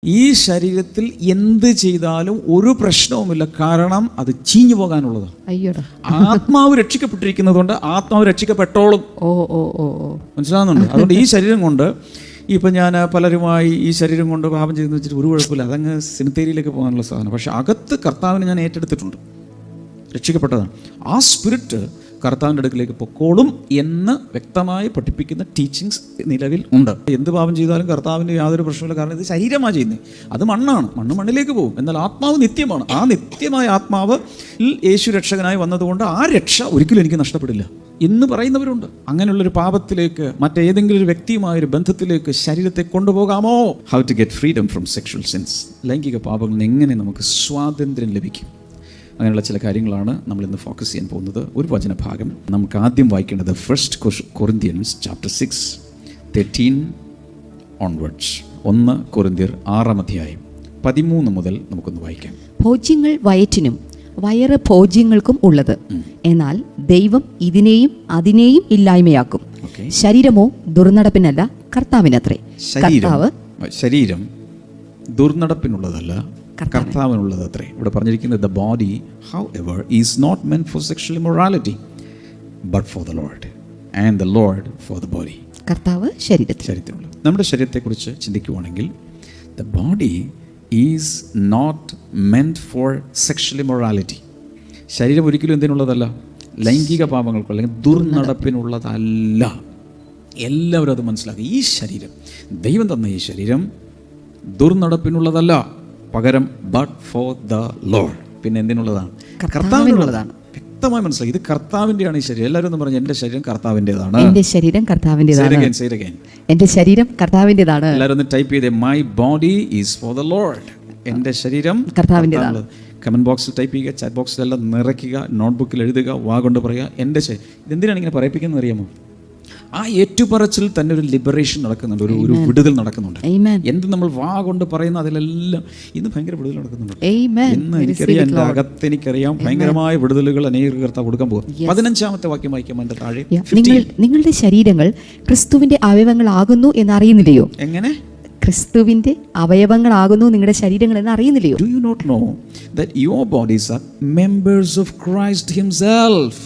ഈ ശരീരത്തിൽ എന്ത് ചെയ്താലും ഒരു പ്രശ്നവുമില്ല, കാരണം അത് ചീഞ്ഞു പോകാനുള്ളതാണ്. അയ്യോടാ. ആത്മാവ് രക്ഷിക്കപ്പെട്ടിരിക്കുന്നതുകൊണ്ട് ആത്മാവ് രക്ഷിക്കപ്പെട്ടോളും. മനസ്സിലാകുന്നുണ്ട്? അതുകൊണ്ട് ഈ ശരീരം കൊണ്ട് ഇപ്പം ഞാൻ പലരുമായി ഈ ശരീരം കൊണ്ട് പാപം ചെയ്തെന്ന് വെച്ചിട്ട് ഒരു കുഴപ്പമില്ല, അതങ്ങ് സിനിത്തേരിയിലേക്ക് പോകാനുള്ള സാധനം. പക്ഷേ അകത്ത് കർത്താവിനെ ഞാൻ ഏറ്റെടുത്തിട്ടുണ്ട്, രക്ഷിക്കപ്പെട്ടതാണ്. ആ സ്പിരിറ്റ് കർത്താവിൻ്റെ അടുക്കിലേക്ക് പൊക്കോളും എന്ന് വ്യക്തമായി പഠിപ്പിക്കുന്ന ടീച്ചിങ്സ് നിലവിൽ ഉണ്ട്. എന്ത് പാപം ചെയ്താലും കർത്താവിൻ്റെ യാതൊരു പ്രശ്നമില്ല, കാരണം ഇത് ശരീരമാണ് ചെയ്യുന്നത്. അത് മണ്ണാണ്, മണ്ണിലേക്ക് പോകും. എന്നാൽ ആത്മാവ് നിത്യമാണ്. ആ നിത്യമായ ആത്മാവ് യേശു രക്ഷകനായി വന്നതുകൊണ്ട് ആ രക്ഷ ഒരിക്കലും എനിക്ക് നഷ്ടപ്പെടില്ല എന്ന് പറയുന്നവരുണ്ട്. അങ്ങനെയുള്ളൊരു പാപത്തിലേക്ക്, മറ്റേതെങ്കിലും ഒരു വ്യക്തിയുമായൊരു ബന്ധത്തിലേക്ക് ശരീരത്തെ കൊണ്ടുപോകാമോ? How to get freedom from sexual sins. ലൈംഗിക പാപങ്ങളിൽ എങ്ങനെ നമുക്ക് സ്വാതന്ത്ര്യം ലഭിക്കും? അങ്ങനെയുള്ള ചില കാര്യങ്ങളാണ് നമ്മൾ ഇന്ന് ഫോക്കസ് ചെയ്യാൻ പോകുന്നത്. ഒരു വചനഭാഗം നമുക്ക് ആദ്യം വായിക്കേണ്ടത് 1 Corinthians chapter 6 13 onwards. 1 കൊരിന്ത്യർ 6 മുതൽ നമുക്കൊന്ന് വായിക്കാം. ഭോജ്യങ്ങൾ വയറ്റിനും വയറ് ഭോജ്യങ്ങൾക്കും ഉള്ളത്, എന്നാൽ ദൈവം ഇതിനെയും അതിനെയും ഇല്ലായ്മയാക്കും. ശരീരമോ ദുർനടപ്പിനല്ല, കർത്താവിനത്രേ. ശരീരം ദുർനടപ്പിനുള്ളതല്ല, കർത്താവിനുള്ളത് അത്രേ. ഇവിടെ പറഞ്ഞിരിക്കുന്നത് the body however is not meant for sexual immorality but for the Lord and the Lord for the body. കർത്താവ് ശരീരത്തിലുള്ള. നമ്മുടെ ശരീരത്തെക്കുറിച്ച് ചിന്തിക്കുവാണെങ്കിൽ the body is not meant for sexual immorality. ശരീരം ഒരിക്കലും എന്തിനുള്ളതല്ല? ലൈംഗിക പാപങ്ങൾക്ക് അല്ലെങ്കിൽ ദുർനടപ്പിനുള്ളതല്ല. എല്ലാവരും അത് മനസ്സിലാക്കുക. ഈ ശരീരം, ദൈവം തന്ന ഈ ശരീരം ദുർനടപ്പിനുള്ളതല്ല, പകരം ബട്ട് ഫോർ ദ ലോർഡ്. പിന്നെ എന്തിനുള്ളതാണ്? കർത്താവിനുള്ളതാണ്. വ്യക്തമായി മനസ്സിലാക്കി, ഇത് കർത്താവിൻ്റെയാണ് ഈ ശരീരം. എല്ലാവരും ഒന്ന് പറഞ്ഞു, എൻ്റെ ശരീരം കർത്താവിൻ്റെതാണ്. എൻ്റെ ശരീരം കർത്താവിൻ്റെതാണ്. എൻ്റെ ശരീരം കർത്താവിൻ്റെതാണ്. എല്ലാവരും ഒന്ന് ടൈപ്പ് ചെയ്തേ, my body is for the Lord. എൻ്റെ ശരീരം കർത്താവിൻ്റെതാണ്. കമന്റ് ബോക്സിൽ ടൈപ്പ് ചെയ്യുക, ചാറ്റ് ബോക്സിലെല്ലാം നിറയ്ക്കുക, നോട്ട്ബുക്കിൽ എഴുതുക, വാ കൊണ്ട് പറയുക, എൻ്റെ ശരീരം. ഇതെന്തിനാണ് ഇങ്ങനെ പറയിപ്പിക്കുന്നത് അറിയാമോ? ആ ഏറ്റുപറച്ചിൽ തന്നെ ഒരു ലിബറേഷൻ നടക്കുന്നുണ്ട്, ഒരു വിടുതൽ നടക്കുന്നുണ്ട്. എന്ത് നമ്മൾ വാ കൊണ്ട് പറയുന്ന അതിലെല്ലാം ഇന്ന് ഭയങ്കര വിടുതൽ നടക്കുന്നുണ്ട്. ഇന്ന് എനിക്കറിയാം, എൻ്റെ അകത്ത് എനിക്കറിയാം, ഭയങ്കരമായ വിടുതലുകൾ അനേക കർത്താവ് കൊടുക്കാൻ പോകും. 15-ാമത്തെ വാക്യം വായിക്കാം. അതിൻ്റെ താഴെ, നിങ്ങളുടെ ശരീരങ്ങൾ ക്രിസ്തുവിന്റെ അവയവങ്ങളാകുന്നു എന്ന് അറിയുന്നില്ലയോ? എങ്ങനെ? ക്രിസ്തുവിന്റെ അവയവങ്ങളാകുന്നു നിങ്ങളുടെ ശരീരങ്ങൾ എന്ന് അറിയുന്നില്ലയോ? Do you not know that your bodies are members of Christ himself?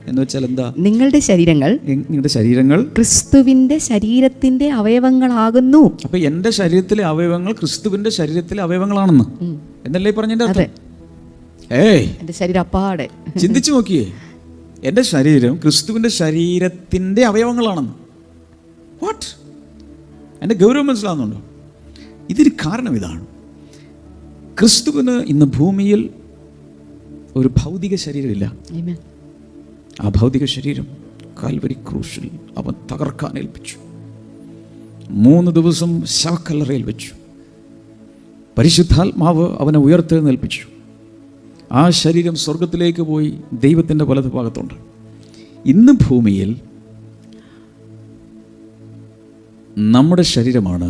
എന്ന് വെച്ചാൽ എന്താ? നിങ്ങളുടെ ശരീരങ്ങൾ ക്രിസ്തുവിന്റെ ശരീരത്തിന്റെ അവയവങ്ങളാകുന്നു. അപ്പൊ എന്റെ ശരീരത്തിലെ അവയവങ്ങൾ ക്രിസ്തുവിന്റെ ശരീരത്തിലെ അവയവങ്ങളാണെന്ന് എന്നല്ലേ പറഞ്ഞതിന്റെ അർത്ഥം? എന്റെ ശരീരം അപ്പാടെ ചിന്തിച്ചു നോക്കിയേ, എന്റെ ശരീരം ക്രിസ്തുവിന്റെ ശരീരത്തിന്റെ അവയവങ്ങളാണെന്ന്. വാട്ട്? എൻ്റെ ഗൗരവം മനസ്സിലാകുന്നുണ്ടോ? ഇതിന് കാരണം ഇതാണ്. ക്രിസ്തുവിന് ഇന്ന് ഭൂമിയിൽ ഒരു ഭൗതിക ശരീരമില്ല. ആ ഭൗതിക ശരീരം കാൽവരി ക്രൂശിൽ അവൻ തകർക്കാൻ ഏൽപ്പിച്ചു. 3 ദിവസം ശവക്കല്ലറയിൽ വെച്ചു. പരിശുദ്ധാത്മാവ് അവനെ ഉയർത്തെഴുന്നേൽപ്പിച്ചു. ആ ശരീരം സ്വർഗത്തിലേക്ക് പോയി ദൈവത്തിൻ്റെ വലതുഭാഗത്തുണ്ട്. ഇന്ന് ഭൂമിയിൽ നമ്മുടെ ശരീരമാണ്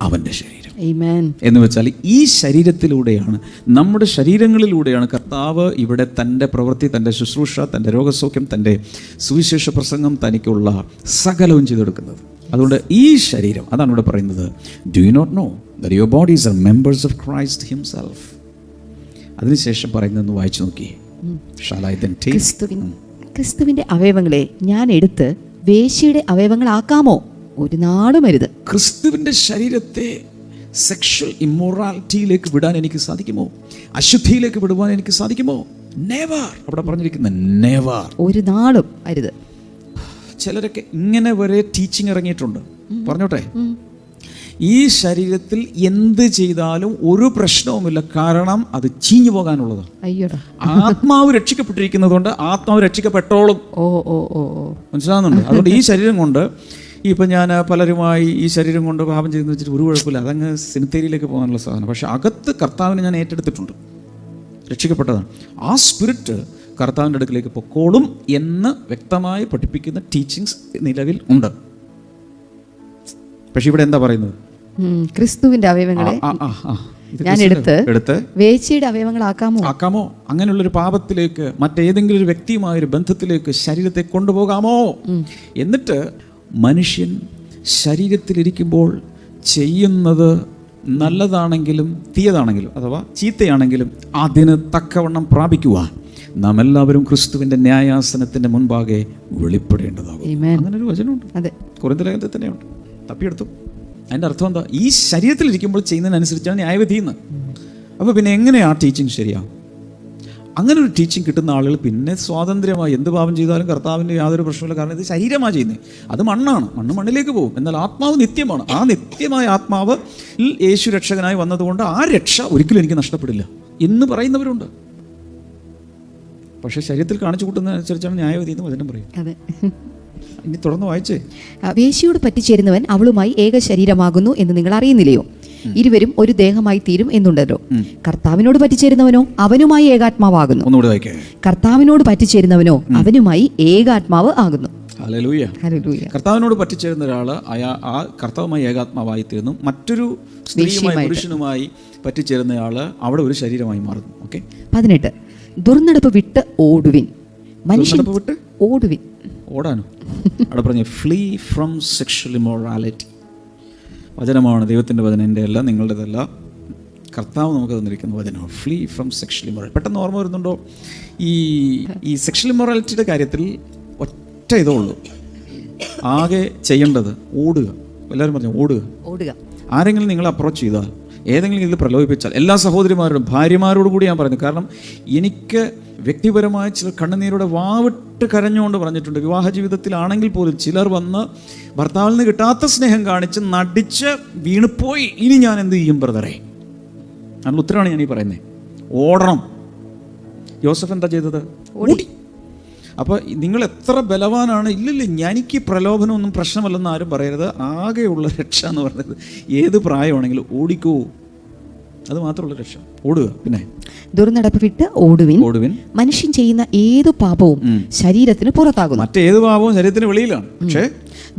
അവൻ്റെ ശരീരം. എന്ന് വെച്ചാൽ ഈ ശരീരത്തിലൂടെയാണ്, നമ്മുടെ ശരീരങ്ങളിലൂടെയാണ് കർത്താവ് ഇവിടെ തൻ്റെ പ്രവൃത്തി, തൻ്റെ ശുശ്രൂഷ, തൻ്റെ രോഗസൗഖ്യം, തൻ്റെ സുവിശേഷ പ്രസംഗം, തനിക്കുള്ള സകലവും ചെയ്തെടുക്കുന്നത്. അതുകൊണ്ട് ഈ ശരീരം, അതാണ് ഇവിടെ പറയുന്നത്, do you not know that your bodies are members of Christ himself. അതിനുശേഷം പറയുന്നതെന്ന് വായിച്ചു നോക്കിയേ. ക്രിസ്തുവിന്റെ അവയവങ്ങളെ ഞാൻ എടുത്ത് വേശ്യയുടെ അവയവങ്ങളാക്കാമോ? ഒരു നാളും അരുത്. ക്രിസ്തുവിന്റെ ശരീരത്തെ സെക്ഷൽ ഇമ്മോറാലിറ്റിയിലേക്ക് വിടാൻ എനിക്ക് സാധിക്കുമോ? അശുദ്ധിയിലേക്ക് വിടുവാൻ എനിക്ക് സാധിക്കുമോ? നെവർ. അവിടെ പറഞ്ഞിരിക്കുന്ന നെവർ, ഒരു നാളും അരുത്. ചിലരൊക്കെ ഇങ്ങനെ വരെ ടീച്ചിങ് ഇറങ്ങിയിട്ടുണ്ട്. പറഞ്ഞോട്ടെ, ഈ ശരീരത്തിൽ എന്ത് ചെയ്താലും ഒരു പ്രശ്നവുമില്ല, കാരണം അത് ചീഞ്ഞു പോകാനുള്ളതാണ്. ആത്മാവ് രക്ഷിക്കപ്പെട്ടിരിക്കുന്നതുകൊണ്ട് ആത്മാവ് രക്ഷിക്കപ്പെട്ടോളും. മനസ്സിലാകുന്നുണ്ട്? അതുകൊണ്ട് ഈ ശരീരം കൊണ്ട് ഇപ്പം ഞാൻ പലരുമായി ഈ ശരീരം കൊണ്ട് പാപം ചെയ്തെന്ന് വെച്ചിട്ട് ഒരു കുഴപ്പമില്ല, അതങ്ങ് സിനിത്തേരിയിലേക്ക് പോകാനുള്ള സാധനം. പക്ഷേ അകത്ത് കർത്താവിനെ ഞാൻ ഏറ്റെടുത്തിട്ടുണ്ട്, രക്ഷിക്കപ്പെട്ടതാണ്. ആ സ്പിരിറ്റ് കർത്താവിൻ്റെ അടുക്കിലേക്ക് പൊക്കോളും എന്ന് വ്യക്തമായി പഠിപ്പിക്കുന്ന ടീച്ചിങ്സ് നിലവിൽ ഉണ്ട്. പക്ഷെ ഇവിടെ എന്താ പറയുന്നത്? ക്രിസ്തുവിന്റെ അവയവങ്ങളെ ഞാൻ എടുത്ത് വേശ്യയുടെ അവയവങ്ങളാക്കാമോ? അങ്ങനെയുള്ളൊരു പാപത്തിലേക്ക്, മറ്റേതെങ്കിലും ഒരു വ്യക്തിയുമായൊരു ബന്ധത്തിലേക്ക് ശരീരത്തെ കൊണ്ടുപോകാമോ? എന്നിട്ട് മനുഷ്യൻ ശരീരത്തിലിരിക്കുമ്പോൾ ചെയ്യുന്നത് നല്ലതാണെങ്കിലും തീയതാണെങ്കിലും അഥവാ ചീത്തയാണെങ്കിലും അതിന് തക്കവണ്ണം പ്രാപിക്കുവാൻ നാം എല്ലാവരും ക്രിസ്തുവിൻ്റെ ന്യായാസനത്തിൻ്റെ മുൻപാകെ വെളിപ്പെടേണ്ടതാകും. അങ്ങനെ ഒരു വചനമുണ്ട്, കൊരിന്ത്യർ ലേഖനത്തിൽ തന്നെയുണ്ട്. തപ്പിയെടുത്തു. അതിൻ്റെ അർത്ഥം എന്താ? ഈ ശരീരത്തിലിരിക്കുമ്പോൾ ചെയ്യുന്നതിനനുസരിച്ചാണ് ന്യായവിധി എന്ന്. അപ്പോൾ പിന്നെ എങ്ങനെയാണ് ആ ടീച്ചിങ് ശരിയാവും? അങ്ങനെ ഒരു ടീച്ചിങ് കിട്ടുന്ന ആളുകൾ പിന്നെ സ്വാതന്ത്ര്യമായി എന്ത് പാപം ചെയ്താലും കർത്താവിൻ്റെ യാതൊരു പ്രശ്നമില്ല. കാരണം ഇത് ശരീരമാണ് ചെയ്യുന്നത്, അത് മണ്ണാണ്, മണ്ണിലേക്ക് പോകും. എന്നാൽ ആത്മാവ് നിത്യമാണ്. ആ നിത്യമായ ആത്മാവ് യേശു രക്ഷകനായി വന്നതുകൊണ്ട് ആ രക്ഷ ഒരിക്കലും എനിക്ക് നഷ്ടപ്പെടില്ല എന്ന് പറയുന്നവരുണ്ട്. പക്ഷേ ശരീരത്തിൽ കാണിച്ചു കൂട്ടുന്നതനുസരിച്ചാണ് ന്യായവിധി എന്ന് വചനം പറയും. അതെ, ഇനി തുടർന്ന് വായിച്ചേ. വേശ്യയോട് പറ്റിച്ചേരുന്നവൻ അവളുമായി ഏക ശരീരമാകുന്നു എന്ന് നിങ്ങൾ അറിയുന്നില്ലയോ? ഇരുവരും ഒരു ദേഹമായി തീരും എന്നുണ്ടല്ലോ. കർത്താവിനോട് പറ്റിച്ചേരുന്നവനോ അവനുമായി ഏകാത്മാവാകുന്നു. കർത്താവിനോട് പറ്റിച്ചേരുന്നവനോ അവനുമായി ഏകാത്മാവ് ആകുന്നു. ഹല്ലേലൂയ. കർത്താവിനോട് പറ്റിച്ചേരുന്ന ഒരാള് ആ കർത്താവുമായി ഏകാത്മാവായി തീർന്നു. മറ്റൊരു സ്ത്രീയുമായി പുരുഷനുമായി പറ്റിച്ചേരുന്നയാള് അവിടെ ഒരു ശരീരമായി മാറുന്നു. ഓക്കെ. 18 ദുർനടപ്പ് വിട്ട് ഓടുവിൻ. മനുഷ്യൻ വിട്ട് ഓടുവിൻ. ഓടാനോ? അവിടെ പറഞ്ഞു ഫ്ലീ ഫ്രം സെക്ഷൽ ഇമ്മോറാലിറ്റി. വചനമാണ്, ദൈവത്തിൻ്റെ വചനം, എൻ്റെ അല്ല, നിങ്ങളുടേതല്ല. കർത്താവ് നമുക്ക് തന്നിരിക്കുന്ന വചനമാണ്. Flea from sexual immorality. പെട്ടെന്ന് ഓർമ്മ വരുന്നുണ്ടോ? ഈ സെക്ഷൽ ഇമ്മോറാലിറ്റിയുടെ കാര്യത്തിൽ ഒറ്റ ഇതേ ഉള്ളൂ, ആകെ ചെയ്യേണ്ടത് ഓടുക. എല്ലാവരും പറഞ്ഞു ഓടുക. ആരെങ്കിലും നിങ്ങളെ അപ്രോച്ച് ചെയ്താൽ, ഏതെങ്കിലും ഇതിൽ പ്രലോഭിപ്പിച്ചാൽ, എല്ലാ സഹോദരിമാരോടും ഭാര്യമാരോട് കൂടി ഞാൻ പറയുന്നു. കാരണം എനിക്ക് വ്യക്തിപരമായ ചില കണ്ണുനീരോടെ വാവിട്ട് കരഞ്ഞുകൊണ്ട് പറഞ്ഞിട്ടുണ്ട്. വിവാഹ ജീവിതത്തിലാണെങ്കിൽ പോലും ചിലർ വന്ന് ഭർത്താവിൽ നിന്ന് കിട്ടാത്ത സ്നേഹം കാണിച്ച് നടിച്ച് വീണുപോയി. ഇനി ഞാൻ എന്ത് ചെയ്യും ബ്രദറെ? അതിനുള്ള ഉത്തരമാണ് ഞാൻ ഈ പറയുന്നത്. ഓടണം. യോസഫ് എന്താ ചെയ്തത്? ഓടി. അപ്പോൾ നിങ്ങൾ എത്ര ബലവാനാണ്, ഇല്ലില്ല എനിക്ക് പ്രലോഭനമൊന്നും പ്രശ്നമല്ലെന്ന് ആരും പറയരുത്. ആകെയുള്ള രക്ഷ എന്ന് പറയുന്നത് ഏത് പ്രായമാണെങ്കിലും ഓടിക്കോ, അത് മാത്രമുള്ള രക്ഷ. ഓടുക. പിന്നെ ദുർനടപ്പ് വിട്ട് ഓടുവിൻ. മനുഷ്യൻ ചെയ്യുന്ന ഏതു പാപവും ശരീരത്തിന് പുറത്താകുന്നു. മറ്റേത് പാപവും ശരീരത്തിന് വെളിയിലാണ്. പക്ഷേ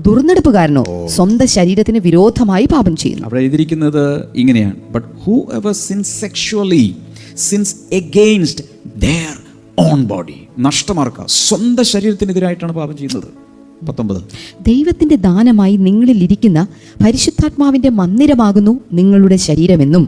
ദുർനടപ്പുകാരനോ സ്വന്തം ശരീരത്തിന് വിരോധമായി പാപം ചെയ്യുന്നു. അവിടെ എഴുതിയിരിക്കുന്നത് ഇങ്ങനെയാണ്, but whoever sins sexually sins against their own body. നഷ്ടമാർക്ക സ്വന്തം ശരീരത്തിനെതിരായിട്ടാണ് പാപം ചെയ്യുന്നത്. 19 ദൈവത്തിന്റെ ദാനമായി നിങ്ങളിൽ ഇരിക്കുന്ന പരിശുദ്ധാത്മാവിന്റെ മന്ദിരമാകുന്നു നിങ്ങളുടെ ശരീരമെന്നും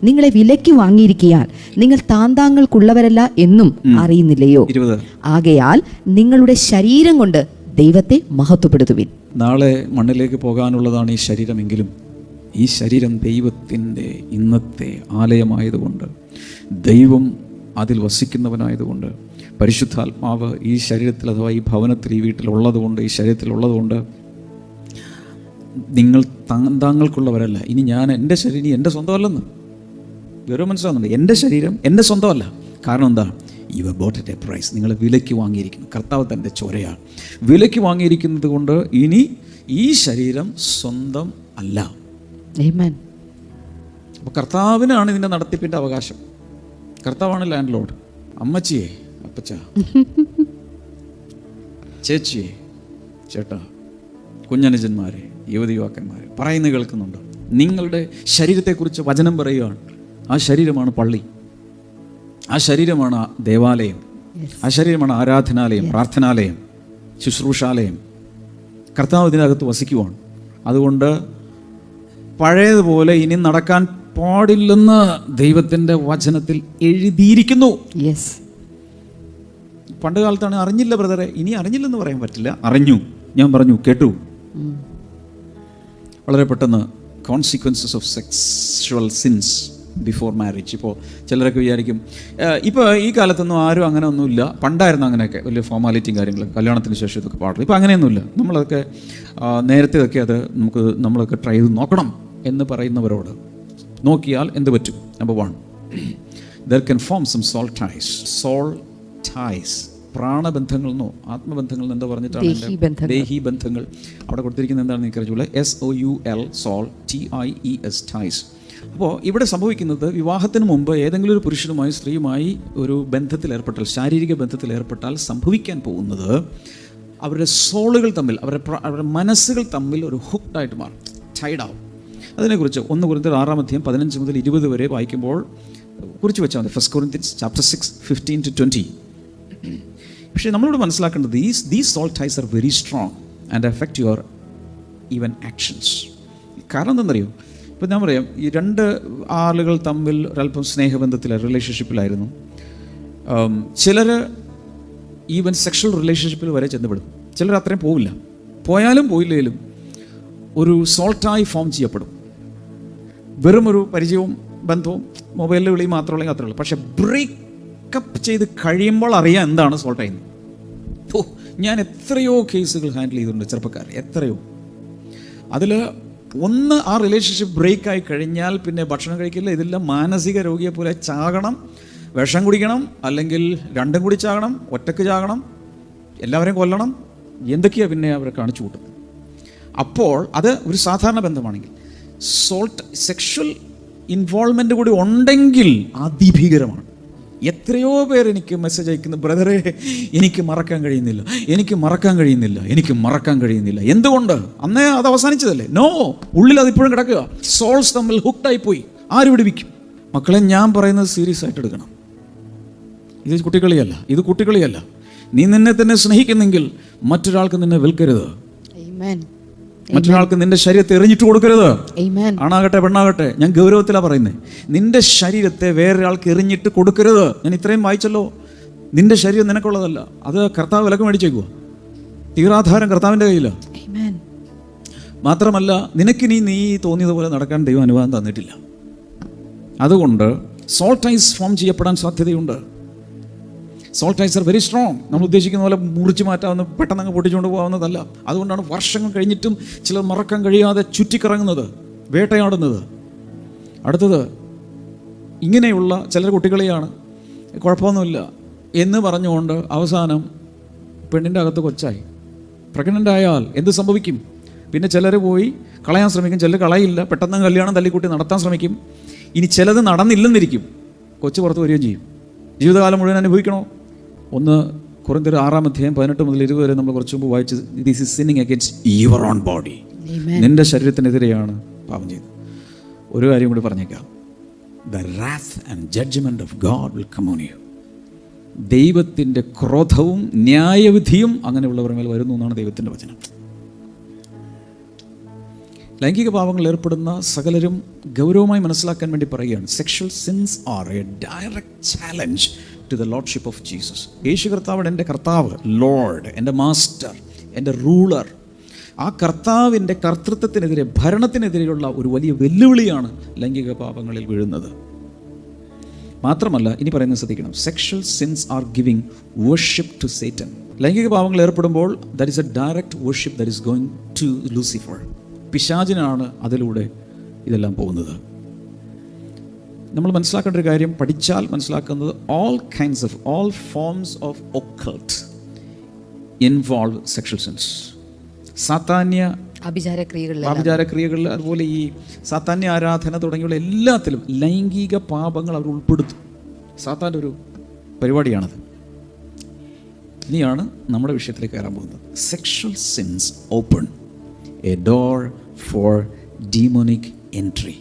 നിങ്ങളെ വിലയ്ക്ക് വാങ്ങിയിരിക്കയാൽ നിങ്ങൾ താന്താങ്ങൾക്കുള്ളവരല്ല എന്നും അറിയുന്നില്ലയോ? 20 ആകയാൽ നിങ്ങളുടെ ശരീരം കൊണ്ട് ദൈവത്തെ മഹത്വപ്പെടുത്തുവിൻ. നാളെ മണ്ണിലേക്ക് പോകാനുള്ളതാണ് ഈ ശരീരമെങ്കിലും ഈ ശരീരം ദൈവത്തിൻ്റെ ഇന്നത്തെ ആലയമായതുകൊണ്ട്, ദൈവം അതിൽ വസിക്കുന്നവനായതുകൊണ്ട്, പരിശുദ്ധാത്മാവ് ഈ ശരീരത്തിൽ അഥവാ ഈ ഭവനത്തിൽ ഈ വീട്ടിലുള്ളതുകൊണ്ട്, ഈ ശരീരത്തിലുള്ളതുകൊണ്ട് നിങ്ങൾ താങ്കൾക്കുള്ളവരല്ല. ഇനി ഞാൻ എൻ്റെ ശരീരം എൻ്റെ സ്വന്തമല്ലെന്ന് ഗൗരവം മനസ്സിലാകുന്നുണ്ട്. എൻ്റെ ശരീരം എൻ്റെ സ്വന്തമല്ല. കാരണം എന്താ? You are bought at a price. നിങ്ങൾ വിലയ്ക്ക് വാങ്ങിയിരിക്കുന്നു. കർത്താവ് തൻ്റെ ചോരയാണ് വിലയ്ക്ക് വാങ്ങിയിരിക്കുന്നത് കൊണ്ട് ഇനി ഈ ശരീരം സ്വന്തം അല്ല. അപ്പോൾ കർത്താവിനാണ് ഇതിൻ്റെ നടത്തിപ്പിൻ്റെ അവകാശം. കർത്താവാണ് ലാൻഡ് ലോഡ്. അമ്മച്ചിയെ, അപ്പച്ച, ചേച്ചിയെ, ചേട്ടാ, കുഞ്ഞനുജന്മാരെ, യുവതിയുവാക്കന്മാരെ, പറയുന്നത് കേൾക്കുന്നുണ്ട്. നിങ്ങളുടെ ശരീരത്തെക്കുറിച്ച് വചനം പറയുകയാണ്. ആ ശരീരമാണ് പള്ളി, ആ ശരീരമാണ് ദേവാലയം, ആ ശരീരമാണ് ആരാധനാലയം, പ്രാർത്ഥനാലയം, ശുശ്രൂഷാലയം. കർത്താവ് ഇതിനകത്ത് വസിക്കുവാണ്. അതുകൊണ്ട് പഴയതുപോലെ ഇനി നടക്കാൻ പാടില്ലെന്ന് ദൈവത്തിൻ്റെ വചനത്തിൽ എഴുതിയിരിക്കുന്നു. പണ്ട് കാലത്താണ് അറിഞ്ഞില്ല ബ്രദറെ, ഇനി അറിഞ്ഞില്ലെന്ന് പറയാൻ പറ്റില്ല. അറിഞ്ഞു, ഞാൻ പറഞ്ഞു, കേട്ടു. വളരെ പെട്ടെന്ന് consequences of sexual since before marriage. ഇപ്പോൾ ചിലരൊക്കെ വിചാരിക്കും ഇപ്പോൾ ഈ കാലത്തൊന്നും ആരും അങ്ങനെ ഒന്നുമില്ല. പണ്ടായിരുന്നു അങ്ങനെയൊക്കെ വലിയ ഫോർമാലിറ്റിയും കാര്യങ്ങളൊക്കെ, കല്യാണത്തിന് ശേഷം ഇതൊക്കെ പാടില്ല. ഇപ്പോൾ അങ്ങനെയൊന്നുമില്ല. നമ്മളതൊക്കെ നേരത്തെ ഒക്കെ അത് നമ്മളൊക്കെ ട്രൈ ചെയ്ത് നോക്കണം എന്ന് പറയുന്നവരോട് നോക്കിയാൽ എന്ത് പറ്റും? Number 1, there can form some soul ties. Soul ties, പ്രാണബന്ധങ്ങൾ എന്നോ ആത്മബന്ധങ്ങൾ എന്തോ പറഞ്ഞിട്ടാണ്, ദേഹി ബന്ധങ്ങൾ അവിടെ കൊടുത്തിരിക്കുന്നത്. എന്താണെന്ന് എനിക്കറിയില്ല. SOUL, soul, TIES, ties. അപ്പോൾ ഇവിടെ സംഭവിക്കുന്നത്, വിവാഹത്തിന് മുമ്പ് ഏതെങ്കിലും ഒരു പുരുഷനുമായി സ്ത്രീയുമായി ഒരു ബന്ധത്തിൽ ഏർപ്പെട്ടാൽ, ശാരീരിക ബന്ധത്തിൽ ഏർപ്പെട്ടാൽ സംഭവിക്കാൻ പോകുന്നത് അവരുടെ സോളുകൾ തമ്മിൽ, അവരുടെ മനസ്സുകൾ തമ്മിൽ ഒരു ഹുക്ഡായിട്ട് മാറും, ടൈഡാവും. അതിനെക്കുറിച്ച് 1 കൊരിന്ത്യർ 6-15 മുതൽ 20 വരെ വായിക്കുമ്പോൾ കുറിച്ച് വെച്ചാൽ മതി. 1 Corinthians chapter 6, 15-20. പക്ഷേ നമ്മളിവിടെ മനസ്സിലാക്കേണ്ടത്, these soul ties are very strong and affect your even actions. കാരണം എന്താണെന്നറിയോ? ഇപ്പം ഞാൻ പറയാം, ഈ രണ്ട് ആളുകൾ തമ്മിൽ ഒരല്പം റിലേഷൻഷിപ്പിലായിരുന്നു. ചിലർ ഈവൻ സെക്ഷൽ റിലേഷൻഷിപ്പിൽ വരെ ചെന്നപ്പെടും. ചിലർ അത്രയും പോവില്ല. പോയാലും പോയില്ലെങ്കിലും ഒരു സോൾട്ടായി ഫോം ചെയ്യപ്പെടും. വെറും ഒരു പരിചയവും ബന്ധവും മൊബൈലിൽ വിളി മാത്രമുള്ള അത്രേ ഉള്ളൂ. പക്ഷെ ബ്രേക്കപ്പ് ചെയ്ത് കഴിയുമ്പോൾ അറിയാം എന്താണ് സോൾട്ടായി. ഞാൻ എത്രയോ കേസുകൾ ഹാൻഡിൽ ചെയ്തിട്ടുണ്ട് ചെറുപ്പക്കാർ, എത്രയോ. അതിൽ ഒന്ന്, ആ റിലേഷൻഷിപ്പ് ബ്രേക്കായി കഴിഞ്ഞാൽ പിന്നെ ഭക്ഷണം കഴിക്കില്ല, ഇതെല്ലാം മാനസിക രോഗിയെ പോലെ ചാകണം, വിഷം കുടിക്കണം, അല്ലെങ്കിൽ രണ്ടും കൂടി ചാകണം, ഒറ്റക്ക് ചാകണം, എല്ലാവരെയും കൊല്ലണം, എന്തൊക്കെയാണ് പിന്നെ അവരെ കാണിച്ചു കൂട്ടുന്നത്. അപ്പോൾ അത് ഒരു സാധാരണ ബന്ധമാണെങ്കിൽ സെക്ഷൽ ഇൻവോൾവ്മെൻ്റ് കൂടി ഉണ്ടെങ്കിൽ അതിഭീകരമാണ്. എത്രയോ പേർ എനിക്ക് മെസ്സേജ് അയക്കുന്നു, ബ്രദറെ എനിക്ക് മറക്കാൻ കഴിയുന്നില്ല, എനിക്ക് മറക്കാൻ കഴിയുന്നില്ല, എനിക്ക് മറക്കാൻ കഴിയുന്നില്ല. എന്തുകൊണ്ട്? അന്നേ അത് അവസാനിച്ചതല്ലേ? നോ, ഉള്ളിൽ അതിപ്പോഴും കിടക്കുക. സോൾസ് തമ്മിൽ ഹുക്ഡായി പോയി. ആര് വിടുവിക്കും? മക്കളെ, ഞാൻ പറയുന്നത് സീരിയസ് ആയിട്ട് എടുക്കണം. ഇത് കുട്ടികളിയല്ല. നീ നിന്നെ തന്നെ സ്നേഹിക്കുന്നെങ്കിൽ മറ്റൊരാൾക്ക് നിന്നെ വിൽക്കരുത്. മറ്റൊരാൾക്ക് നിന്റെ ശരീരത്തെ എറിഞ്ഞിട്ട് കൊടുക്കരുത്. ആണാകട്ടെ പെണ്ണാകട്ടെ, ഞാൻ ഗൗരവത്തിലാണ് പറയുന്നത്. നിന്റെ ശരീരത്തെ വേറൊരാൾക്ക് എറിഞ്ഞിട്ട് കൊടുക്കരുത്. ഞാൻ ഇത്രയും വായിച്ചല്ലോ. നിന്റെ ശരീരം നിനക്കുള്ളതല്ല, അത് കർത്താവ് വിലക്ക് മേടിച്ചേക്കുക. തീരാധാരം കർത്താവിൻ്റെ കയ്യിലാണ്. മാത്രമല്ല, നിനക്കിനി നീ തോന്നിയതുപോലെ നടക്കാൻ ദൈവം അനുവാദം തന്നിട്ടില്ല. അതുകൊണ്ട് സോൾട്ടൈസ് ഫോം ചെയ്യപ്പെടാൻ സാധ്യതയുണ്ട്. Solstice are very strong. നമ്മൾ ഉദ്ദേശിക്കുന്ന പോലെ മുറിച്ച് മാറ്റാവുന്ന, പെട്ടെന്ന് അങ്ങ് പൊട്ടിച്ചുകൊണ്ട് പോകാവുന്നതല്ല. അതുകൊണ്ടാണ് വർഷങ്ങൾ കഴിഞ്ഞിട്ടും ചിലർ മറക്കാൻ കഴിയാതെ ചുറ്റിക്കറങ്ങുന്നത്, വേട്ടയാടുന്നത്. അടുത്തത്, ഇങ്ങനെയുള്ള ചിലർ കുട്ടികളെയാണ്, കുഴപ്പമൊന്നുമില്ല എന്ന് പറഞ്ഞുകൊണ്ട് അവസാനം പെണ്ണിൻ്റെ അകത്ത് കൊച്ചായി. പ്രഗ്നൻ്റ് ആയാൽ എന്ത് സംഭവിക്കും? പിന്നെ ചിലർ പോയി കളയാൻ ശ്രമിക്കും, ചിലർ കളയില്ല, പെട്ടെന്ന് കല്യാണം തല്ലിക്കൂട്ടി നടത്താൻ ശ്രമിക്കും. ഇനി ചിലത് നടന്നില്ലെന്നിരിക്കും, കൊച്ചു പുറത്ത് വരികയും ചെയ്യും. ജീവിതകാലം മുഴുവൻ അനുഭവിക്കണോ? 1 കൊരിന്ത്യർ 6:18-20 വരെ നമ്മൾ കുറച്ച് മുമ്പ് വായിച്ചത്, this is sinning against your own body. നിന്റെ ശരീരത്തിനെതിരെയാണ് പാപം ചെയ്തത്. ഒരു കാര്യം കൂടി പറഞ്ഞേക്കാം, the wrath and judgment of God will come on you. ദൈവത്തിൻ്റെ ക്രോധവും ന്യായവിധിയും അങ്ങനെയുള്ളവരുടെ മേൽ വരുന്നു എന്നാണ് ദൈവത്തിൻ്റെ വചനം. ലൈംഗിക പാപങ്ങളിൽ ഏർപ്പെടുന്ന സകലരും ഗൗരവമായി മനസ്സിലാക്കാൻ വേണ്ടി പറയുകയാണ്, sexual sins are a direct challenge to the lordship of Jesus. യേശു കർത്താവ് എൻ്റെ കർത്താവ്, ലോർഡ്, എൻ്റെ മാസ്റ്റർ, എൻ്റെ റൂളർ. ആ കർത്താവിൻ്റെ കർത്തൃത്വത്തിനെതിരെ, ഭരണത്തിനെതിരെയുള്ള ഒരു വലിയ വെല്ലുവിളിയാണ് ലൈംഗിക പാപങ്ങളിൽ വീഴുന്നത്. മാത്രമല്ല, ഇനി പറയുന്നത് ശ്രദ്ധിക്കണം, sexual sins are giving worship to Satan. ലൈംഗിക പാപങ്ങളിൽ ഏർപ്പെടുമ്പോൾ that is a direct worship that is going to Lucifer. പിശാചിനാണ് അതിലൂടെ ഇതെല്ലാം പോകുന്നത്. നമ്മൾ മനസ്സിലാക്കേണ്ട ഒരു കാര്യം, പഠിച്ചാൽ മനസ്സിലാക്കുന്നത്, all forms of occult involve sexual sins. സാത്താന്യ ആഭിചാരക്രിയകളിൽ, അതുപോലെ ഈ സാത്താന്യ ആരാധന തുടങ്ങിയുള്ള എല്ലാത്തിലും ലൈംഗിക പാപങ്ങൾ അവർ ഉൾപ്പെടുത്തും. സാത്താൻ്റെ ഒരു പരിപാടിയാണത്. ഇനിയാണ് നമ്മുടെ വിഷയത്തിലേക്ക് കയറാൻ പോകുന്നത്. Sexual sins open a door for demonic entry.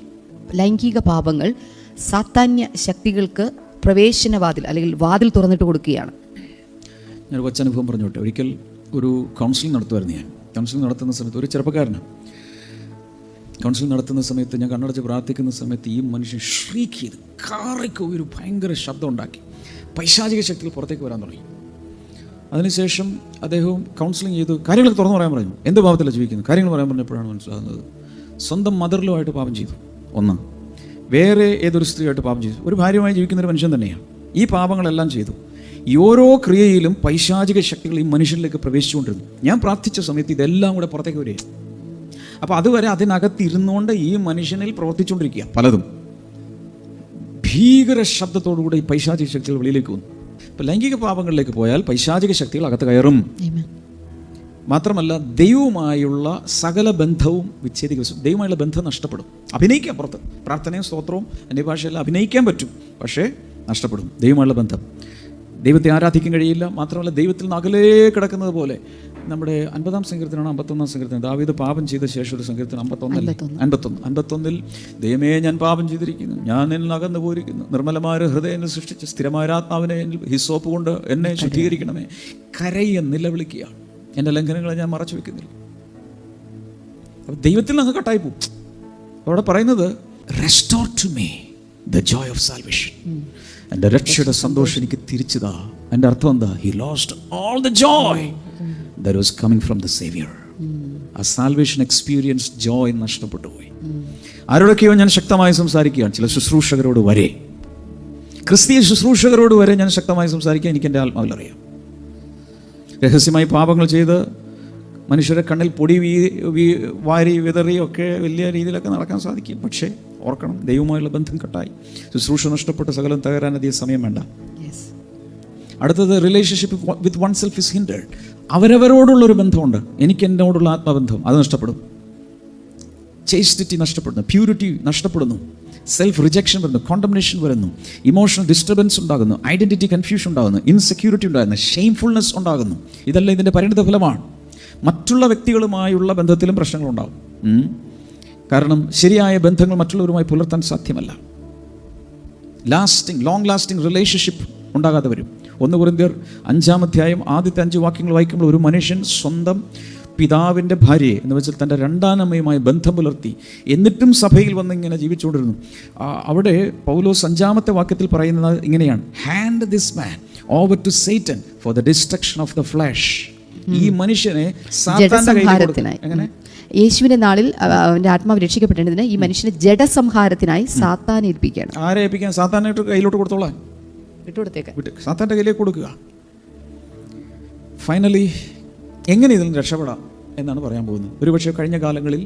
ലൈംഗിക പാപങ്ങൾ സാത്താന്യ ശക്തികൾക്ക് പ്രവേശനവാതിൽ അല്ലെങ്കിൽ വാതിൽ തുറന്നിട്ട് കൊടുക്കുകയാണ്. ഞാനൊരു കൊച്ചനുഭവം പറഞ്ഞോട്ടെ. ഒരിക്കൽ ഒരു കൗൺസിലിംഗ് നടത്തുമായിരുന്നു. കൗൺസിലിംഗ് നടത്തുന്ന സമയത്ത് ഒരു ചെറുപ്പക്കാരനാണ്. കൗൺസിലിംഗ് നടത്തുന്ന സമയത്ത് ഞാൻ കണ്ണടച്ച് പ്രാർത്ഥിക്കുന്ന സമയത്ത് ഈ മനുഷ്യൻ ഷ്രീക്ക് ചെയ്ത് കാറിക്ക് ഒരു ഭയങ്കര ശബ്ദം ഉണ്ടാക്കി പൈശാചിക ശക്തികൾ പുറത്തേക്ക് വരാൻ തുടങ്ങി. അതിനുശേഷം അദ്ദേഹവും കൗൺസിലിംഗ് ചെയ്തു, കാര്യങ്ങളൊക്കെ തുറന്നു പറയാൻ പറഞ്ഞു. എന്ത് പാപത്തിലാണ് ജീവിക്കുന്നത് കാര്യങ്ങൾ പറയാൻ പറഞ്ഞപ്പോഴാണ് മനസ്സിലാകുന്നത്, സ്വന്തം മദറിലുമായിട്ട് പാപം ചെയ്തു. ഒന്ന്, വേറെ ഏതൊരു സ്ത്രീയായിട്ട് പാപം ചെയ്തു. ഒരു ഭാര്യയുമായി ജീവിക്കുന്നൊരു മനുഷ്യൻ തന്നെയാണ്. ഈ പാപങ്ങളെല്ലാം ചെയ്തു. ഈ ഓരോ ക്രിയയിലും പൈശാചിക ശക്തികൾ ഈ മനുഷ്യനിലേക്ക് പ്രവേശിച്ചുകൊണ്ടിരുന്നു. ഞാൻ പ്രാർത്ഥിച്ച സമയത്ത് ഇതെല്ലാം കൂടെ പുറത്തേക്ക് വരികയാണ്. അപ്പോൾ അതുവരെ അതിനകത്തിരുന്നുകൊണ്ട് ഈ മനുഷ്യനിൽ പ്രവർത്തിച്ചുകൊണ്ടിരിക്കുക പലതും. ഭീകര ശബ്ദത്തോടുകൂടി ഈ പൈശാചിക ശക്തികൾ വെളിയിലേക്ക് വന്നു. ഇപ്പോൾ ലൈംഗിക പാപങ്ങളിലേക്ക് പോയാൽ പൈശാചിക ശക്തികൾ അകത്ത് കയറും. മാത്രമല്ല, ദൈവവുമായുള്ള സകല ബന്ധവും വിച്ഛേദിക്കും. ദൈവമായുള്ള ബന്ധം നഷ്ടപ്പെടും. അഭിനയിക്കാം പുറത്ത്, പ്രാർത്ഥനയും സ്തോത്രവും അന്യഭാഷയെല്ലാം അഭിനയിക്കാൻ പറ്റും, പക്ഷേ നഷ്ടപ്പെടും ദൈവമായുള്ള ബന്ധം. ദൈവത്തെ ആരാധിക്കാൻ കഴിയില്ല. മാത്രമല്ല, ദൈവത്തിൽ നിന്ന് അകലേ കിടക്കുന്നത് പോലെ നമ്മുടെ 50-ാം സങ്കീർത്തനമാണ് 51-ാം സങ്കീർത്തനം. ദാവീദ് പാപം ചെയ്ത ശേഷം ഒരു സങ്കീർത്തനം 51 ദൈവമേ, ഞാൻ പാപം ചെയ്തിരിക്കുന്നു, ഞാൻ എന്നിൽ അകന്നു പോയിരിക്കുന്നു, നിർമ്മലമായ ഹൃദയം സൃഷ്ടിച്ച് സ്ഥിരമായ ആത്മാവിനെ ഹിസോപ്പ് കൊണ്ട് എന്നെ ശുദ്ധീകരിക്കണമേ. കരയെ നിലവിളിക്കുകയാണ്, എൻ്റെ ലംഘനങ്ങളെ ഞാൻ മറച്ചു വെക്കുന്നില്ല. അപ്പം ദൈവത്തിൽ അങ്ങ് കട്ടായി പോകും. അവിടെ പറയുന്നത് restore to me the joy of salvation. എൻ്റെ രക്ഷയുടെ സന്തോഷം എനിക്ക് തിരിച്ചതാ. എൻ്റെ അർത്ഥം എന്താ? He lost all the joy that was coming from the saviour. ആ സാൽവേഷൻ എക്സ്പീരിയൻസ് ജോയ് നഷ്ടപ്പെട്ടു പോയി. ആരോടൊക്കെയോ ഞാൻ ശക്തമായി സംസാരിക്കുകയാണ്. ചില ശുശ്രൂഷകരോട് വരെ, ക്രിസ്തീയ ശുശ്രൂഷകരോട് വരെ ഞാൻ ശക്തമായി സംസാരിക്കുക. എനിക്ക് എൻ്റെ ആത്മാവിലറിയാം, രഹസ്യമായി പാപങ്ങൾ ചെയ്ത് മനുഷ്യരെ കണ്ണിൽ പൊടി വാരി വിതറിയൊക്കെ വലിയ രീതിയിലൊക്കെ നടക്കാൻ സാധിക്കും. പക്ഷേ ഓർക്കണം, ദൈവവുമായുള്ള ബന്ധം കട്ടായി, ശുശ്രൂഷ നഷ്ടപ്പെട്ട സകലം തകരാൻ അധികം സമയം വേണ്ട. അടുത്തത് relationship with one self is hindered. അവരവരോടുള്ളൊരു ബന്ധമുണ്ട്. എനിക്ക് എന്നോടുള്ള ആത്മബന്ധം അത് നഷ്ടപ്പെടും. ചേസ്റ്റിറ്റി നഷ്ടപ്പെടുന്നു, പ്യൂരിറ്റി നഷ്ടപ്പെടുന്നു, സെൽഫ് റിജക്ഷൻ വരുന്നു, കോണ്ടംനേഷൻ വരുന്നു, ഇമോഷണൽ ഡിസ്റ്റർബൻസ് ഉണ്ടാകുന്നു, ഐഡൻറ്റിറ്റി കൺഫ്യൂഷൻ ഉണ്ടാകുന്നു, ഇൻസെക്യൂരിറ്റി ഉണ്ടാകുന്നു, ഷെയിംഫുൾനെസ് ഉണ്ടാകുന്നു. ഇതെല്ലാം ഇതിൻ്റെ പരിണിത ഫലമാണ്. മറ്റുള്ള വ്യക്തികളുമായുള്ള ബന്ധത്തിലും പ്രശ്നങ്ങളുണ്ടാകും. കാരണം ശരിയായ ബന്ധങ്ങൾ മറ്റുള്ളവരുമായി പുലർത്താൻ സാധ്യമല്ല. ലോങ് ലാസ്റ്റിംഗ് റിലേഷൻഷിപ്പ് ഉണ്ടാകാതെ വരും. 1 കൊരിന്ത്യർ 5-ാം അധ്യായം ആദ്യത്തെ 5 വാക്യങ്ങൾ വായിക്കുമ്പോൾ ഒരു മനുഷ്യൻ സ്വന്തം പിതാവിൻ്റെ ഭാര്യയെ എന്ന് വെച്ചാൽ തൻ്റെ രണ്ടാനമ്മയുമായി ബന്ധം പുലർത്തി എന്നിട്ടും സഭയിൽ വന്ന് ഇങ്ങനെ ജീവിച്ചുകൊണ്ടിരുന്നു. അവിടെ പൗലോസ് 5-ാമത്തെ വാക്യത്തിൽ പറയുന്നത് ഇങ്ങനെയാണ്: hand this man over to Satan for the destruction of the flesh. ഈ മനുഷ്യനെ സാത്താന്റെ കയ്യിൽ എങ്ങനെ യേശുവിന്റെ നാളിൽ അവന്റെ ആത്മാവ് രക്ഷിക്കപ്പെട്ടതിന് ഈ മനുഷ്യനെ ജഡസംഹാരത്തിനായി സാത്താനെ ഏൽപ്പിക്കുകയാണ്. ആരെ ഏൽപ്പിക്കാൻ? സാത്താനായിട്ട് കയ്യിലോട്ട് കൊടുത്തോളാം, സാത്താൻ്റെ കയ്യിലേക്ക് കൊടുക്കുക. ഫൈനലി എങ്ങനെ ഇതിൽ നിന്ന് രക്ഷപ്പെടാം എന്നാണ് പറയാൻ പോകുന്നത്. ഒരുപക്ഷെ കഴിഞ്ഞ കാലങ്ങളിൽ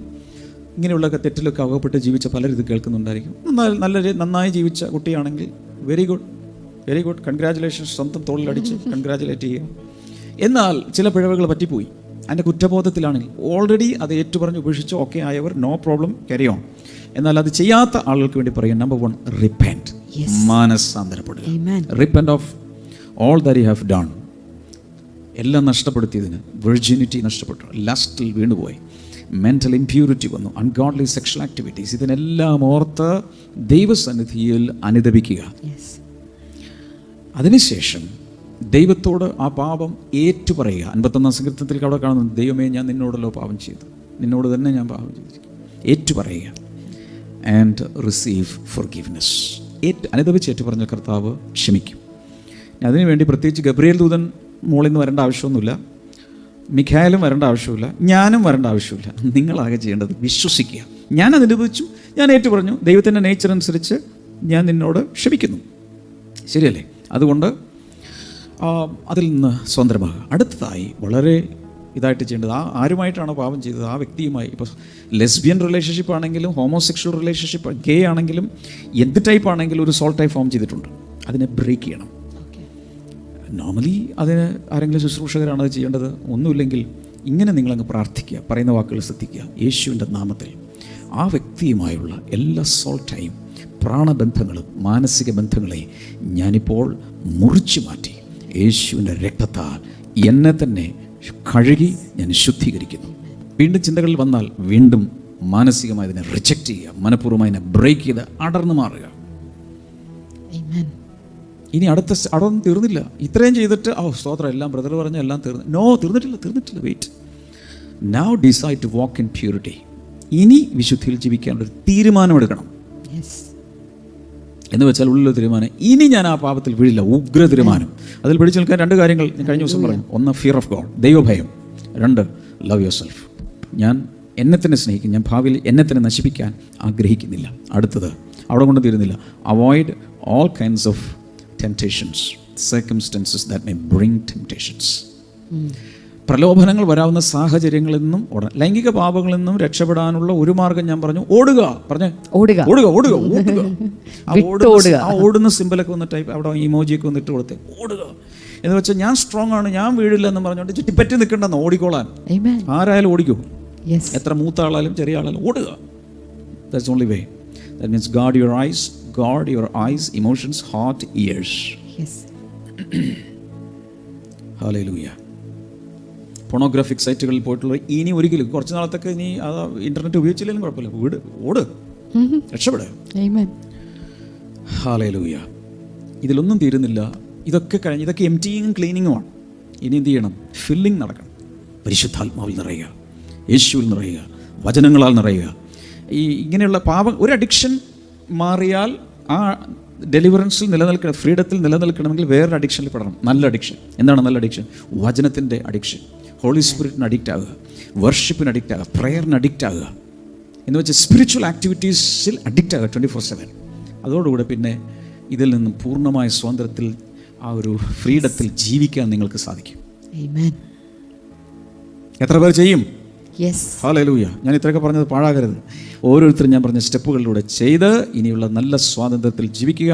ഇങ്ങനെയുള്ള തെറ്റിലൊക്കെ അകപ്പെട്ട് ജീവിച്ച പലരും ഇത് കേൾക്കുന്നുണ്ടായിരിക്കും. നന്നായി ജീവിച്ച കുട്ടിയാണെങ്കിൽ വെരി ഗുഡ്, കൺഗ്രാജുലേഷൻസ്, സ്വന്തം തോളിലടിച്ച് കൺഗ്രാജുലേറ്റ് ചെയ്യുക. എന്നാൽ ചില പിഴവുകൾ പറ്റിപ്പോയി, അതിൻ്റെ കുറ്റബോധത്തിലാണെങ്കിൽ ഓൾറെഡി അത് ഏറ്റുപറഞ്ഞ് ഉപേക്ഷിച്ച് ഓക്കെ ആയവർ നോ പ്രോബ്ലം, ക്യാരി ഓൺ. എന്നാൽ അത് ചെയ്യാത്ത ആളുകൾക്ക് വേണ്ടി പറയാം, നമ്പർ 1, റിപ്പന്റ്, മാനസാന്തരപ്പെടുക. Repent of all that you have done. എല്ലാം നഷ്ടപ്പെടുത്തിയതിന്, വെർജിനിറ്റി നഷ്ടപ്പെട്ടു, ലസ്റ്റിൽ വീണുപോയി, മെൻ്റൽ ഇംപ്യൂരിറ്റി വന്നു, അൺഗോഡ്ലി സെക്ഷൽ ആക്ടിവിറ്റീസ്, ഇതിനെല്ലാം ഓർത്ത് ദൈവസന്നിധിയിൽ അനുദപിക്കുക. അതിനുശേഷം ദൈവത്തോട് ആ പാപം ഏറ്റുപറയുക. 51-ാം സങ്കീർത്തനത്തിൽ അവിടെ കാണുന്നു, ദൈവമേ ഞാൻ നിന്നോടല്ലോ പാപം ചെയ്തു, നിന്നോട് തന്നെ ഞാൻ പാപം ചെയ്തു. ഏറ്റുപറയുക. And receive forgiveness. അനുദപിച്ച് ഏറ്റുപറഞ്ഞ കർത്താവ് ക്ഷമിക്കും. അതിനുവേണ്ടി പ്രത്യേകിച്ച് ഗബ്രിയേൽ ദൂതൻ മോളിൽ നിന്ന് വരേണ്ട ആവശ്യമൊന്നുമില്ല, മിഖായേലും വരേണ്ട ആവശ്യമില്ല, ഞാനും വരേണ്ട ആവശ്യമില്ല. നിങ്ങളാകെ ചെയ്യേണ്ടത് വിശ്വസിക്കുക. ഞാൻ അനുദപിച്ചു, ഞാൻ ഏറ്റുപറഞ്ഞു, ദൈവത്തിൻ്റെ നേച്ചർ അനുസരിച്ച് ഞാൻ നിന്നോട് ക്ഷമിക്കുന്നു. ശരിയല്ലേ? അതുകൊണ്ട് അതിൽ നിന്ന് സ്വതന്ത്രമാകുക. അടുത്തതായി വളരെ ഇതായിട്ട് ചെയ്യേണ്ടത്, ആരുമായിട്ടാണോ പാപം ചെയ്തത് ആ വ്യക്തിയുമായി. ഇപ്പോൾ ലെസ്ബിയൻ റിലേഷൻഷിപ്പ് ആണെങ്കിലും ഹോമോസെക്ഷൽ റിലേഷൻഷിപ്പ്, ഗേ ആണെങ്കിലും എന്ത് ടൈപ്പ് ആണെങ്കിലും ഒരു സോൾ ടൈപ്പ് ഫോം ചെയ്തിട്ടുണ്ട്. അതിനെ ബ്രേക്ക് ചെയ്യണം. നോർമലി അതിന് ആരെങ്കിലും ശുശ്രൂഷകരാണ് അത് ചെയ്യേണ്ടത്. ഒന്നുമില്ലെങ്കിൽ ഇങ്ങനെ നിങ്ങളങ്ങ് പ്രാർത്ഥിക്കുക, പറയുന്ന വാക്കുകൾ ശ്രദ്ധിക്കുക. യേശുവിൻ്റെ നാമത്തിൽ ആ വ്യക്തിയുമായുള്ള എല്ലാ സോൾ ടൈം പ്രാണബന്ധങ്ങളും മാനസിക ബന്ധങ്ങളെ ഞാനിപ്പോൾ മുറിച്ചു മാറ്റി യേശുവിൻ്റെ രക്തത്താൽ എന്നെ തന്നെ കഴുകി ഞാൻ ശുദ്ധീകരിക്കുന്നു. വീണ്ടും ചിന്തകളിൽ വന്നാൽ വീണ്ടും മാനസികമായി അതിനെ റിജക്റ്റ് ചെയ്യുക, മനഃപൂർവ്വമായി അതിനെ ബ്രേക്ക് ചെയ്ത് അടർന്നു മാറുക. ഇനി അടർന്ന് തീർന്നില്ല, ഇത്രയും ചെയ്തിട്ട് സ്തോത്രം എല്ലാം ബ്രദർ പറഞ്ഞ എല്ലാം തീർന്നു. നോ, തീർന്നിട്ടില്ല. Wait. Now decide to walk in purity. ഇനി വിശുദ്ധിയിൽ ജീവിക്കാനുള്ളൊരു തീരുമാനമെടുക്കണം. എന്ന് വെച്ചാൽ ഉള്ളിലൊരു തീരുമാനം, ഇനി ഞാൻ ആ പാപത്തിൽ വീഴില്ല. ഉഗ്ര തീരുമാനം. അതിൽ പിടിച്ചു നിൽക്കാൻ 2 കാര്യങ്ങൾ ഞാൻ കഴിഞ്ഞ ദിവസം പറഞ്ഞു. 1, ഫിയർ ഓഫ് ഗോഡ്, ദൈവഭയം. 2, ലവ് യുവർ സെൽഫ്. ഞാൻ എന്നെ തന്നെ സ്നേഹിക്കും, ഞാൻ ഭാവിയിൽ എന്നെ തന്നെ നശിപ്പിക്കാൻ ആഗ്രഹിക്കുന്നില്ല. അടുത്തത് അവിടെ കൊണ്ട് തീരുന്നില്ല, avoid all kinds of temptations, circumstances that may bring temptations. പ്രലോഭനങ്ങൾ വരാവുന്ന സാഹചര്യങ്ങളിൽ നിന്നും ലൈംഗിക പാപങ്ങളിൽ നിന്നും രക്ഷപ്പെടാനുള്ള ഒരു മാർഗം ഞാൻ പറഞ്ഞു, ഓടുക. ആ ഓടുന്ന സിമ്പലൊക്കെ വന്ന് ടൈപ്പ് അവിടെ ഇമോജിയൊക്കെ വന്നിട്ട് കൊടുത്തേ, ഓടുക എന്ന് വെച്ചാൽ ഞാൻ സ്ട്രോങ് ആണ്, ഞാൻ വീഴില്ല എന്ന് പറഞ്ഞുകൊണ്ട് ചുറ്റിപ്പറ്റി നിൽക്കണ്ടെന്ന് ഓടിക്കോളാൻ. ആരായാലും ഓടിക്കോ, എത്ര മൂത്ത ആളായാലും ചെറിയ ആളായാലും ഓടുക. That's only way. That means guard your eyes, emotions, heart, years. Hallelujah. Pornographic സൈറ്റുകളിൽ പോയിട്ടുള്ള ഇനി ഒരിക്കലും കുറച്ച് നാളത്തേക്ക് ഇനി അത് ഇന്റർനെറ്റ് ഉപയോഗിച്ചില്ലെങ്കിലും കുഴപ്പമില്ല, ഓട്, രക്ഷപ്പെടുക. ഹല്ലേലൂയ. ഇതിലൊന്നും തീരുന്നില്ല. ഇതൊക്കെ കഴിഞ്ഞ്, ഇതൊക്കെ എംറ്റിയും ക്ലീനിങ്ങുമാണ്. ഇനി എന്ത് ചെയ്യണം? ഫില്ലിംഗ് നടക്കണം. പരിശുദ്ധാത്മാവിൽ നിറയുക, യേശുവിൽ നിറയുക, വചനങ്ങളാൽ നിറയുക. ഈ ഇങ്ങനെയുള്ള പാപം, ഒരു അഡിക്ഷൻ മാറിയാൽ ആ ഡെലിവറൻസിൽ നിലനിൽക്കണം, ഫ്രീഡത്തിൽ നിലനിൽക്കണമെങ്കിൽ വേറൊരു അഡിക്ഷനിൽ പെടണം. നല്ല അഡിക്ഷൻ. എന്താണ് നല്ല അഡിക്ഷൻ? വചനത്തിൻ്റെ അഡിക്ഷൻ, ഹോളി സ്പിരിറ്റിന് അഡിക്റ്റ് ആകുക, വർഷിപ്പിന് അഡിക്റ്റ് ആകുക, പ്രയറിന് അഡിക്റ്റ് ആകുക, എന്ന് വെച്ചാൽ സ്പിരിച്വൽ ആക്ടിവിറ്റീസിൽ അഡിക്റ്റ് ആകുക 24/7. അതോടുകൂടെ പിന്നെ ഇതിൽ നിന്നും പൂർണ്ണമായ സ്വാതന്ത്ര്യത്തിൽ, ആ ഒരു ഫ്രീഡത്തിൽ ജീവിക്കാൻ നിങ്ങൾക്ക് സാധിക്കും. എത്ര പേർ ചെയ്യും? ഹല്ലേലൂയ. ഞാൻ ഇത്രയൊക്കെ പറഞ്ഞത് പാഴാകരുത്. ഓരോരുത്തരും ഞാൻ പറഞ്ഞ സ്റ്റെപ്പുകളിലൂടെ ചെയ്ത് ഇനിയുള്ള നല്ല സ്വാതന്ത്ര്യത്തിൽ ജീവിക്കുക.